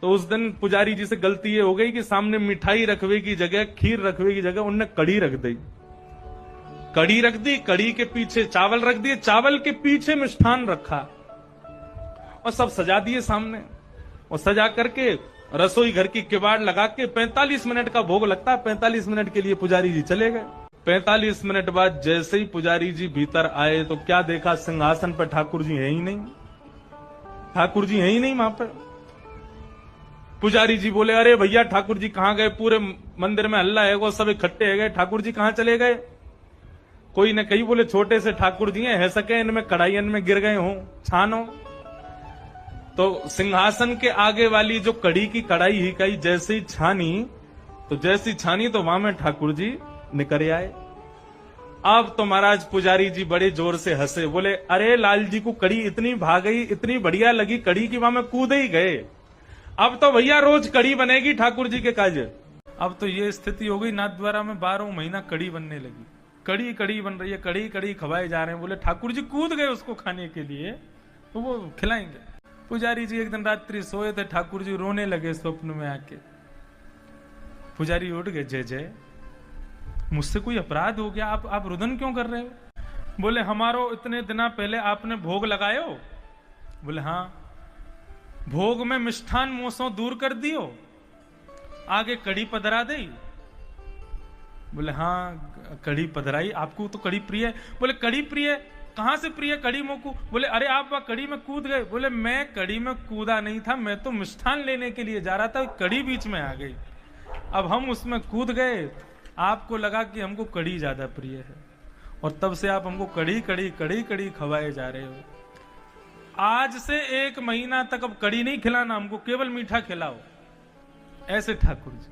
तो उस दिन पुजारी जी से गलती ये हो गई कि सामने मिठाई रखवे की जगह, खीर रखवे की जगह उनने कड़ी रख दी। कड़ी रख दी, कड़ी के पीछे चावल रख दिए, चावल के पीछे मिष्ठान रखा और सब सजा दिए सामने। और सजा करके रसोई घर की किवाड़ लगा के 45 मिनट का भोग लगता है, 45 मिनट के लिए पुजारी जी चले गए। 45 मिनट बाद जैसे ही पुजारी जी भीतर आए तो क्या देखा, सिंहासन पर ठाकुर जी है ही नहीं। ठाकुर जी है ही नहीं वहां पर। पुजारी जी बोले, अरे भैया ठाकुर जी कहां गए? पूरे मंदिर में हल्ला है, वो सब इकट्ठे है गए, ठाकुर जी कहां चले गए? कोई न कही बोले छोटे से ठाकुर जी है सके, इनमें कढ़ाइयन में गिर गए हो, छानो। तो सिंहासन के आगे वाली जो कड़ी की कढ़ाई ही कही जैसे ही छानी, तो जैसी छानी तो वहां में ठाकुर जी निकल आए। अब तो महाराज पुजारी जी बड़े जोर से हंसे, बोले अरे लाल जी को कड़ी इतनी भाग गई, इतनी बढ़िया लगी कड़ी की वहां में कूद ही गए। अब तो भैया रोज कड़ी बनेगी ठाकुर जी के काज। अब तो ये स्थिति हो गई, नाथद्वारा में 12 महीना कड़ी बनने लगी, कड़ी कड़ी बन रही है, कड़ी कड़ी खवाए जा रहे हैं। बोले ठाकुर जी कूद गए उसको खाने के लिए, तो वो खिलाएंगे। पुजारी जी एक दिन रात्रि सोए थे, ठाकुर जी रोने लगे स्वप्न में आके। पुजारी उठ गए, जय जय मुझसे कोई अपराध हो गया, आप रुदन क्यों कर रहे हो? बोले हमारो इतने दिना पहले आपने भोग लगायो? बोले हाँ। भोग में मिष्ठान मोसों दूर कर दियो, आगे कड़ी पधरा दे? बोले हाँ कड़ी पधराई, आपको तो कड़ी प्रिय है। बोले कड़ी प्रिय, कहां से प्रिय कड़ी मोकू? बोले अरे आप वहां कड़ी में कूद गए। बोले मैं कड़ी में कूदा नहीं था, मैं तो मिष्ठान लेने के लिए जा रहा था, कड़ी बीच में आ गई। अब हम उसमें कूद गए, आपको लगा कि हमको कड़ी ज्यादा प्रिय है, और तब से आप हमको कड़ी कड़ी कड़ी कड़ी खवाए जा रहे हो। आज से 1 महीना तक अब कड़ी नहीं खिलाना, हमको केवल मीठा खिलाओ। ऐसे ठाकुर जी।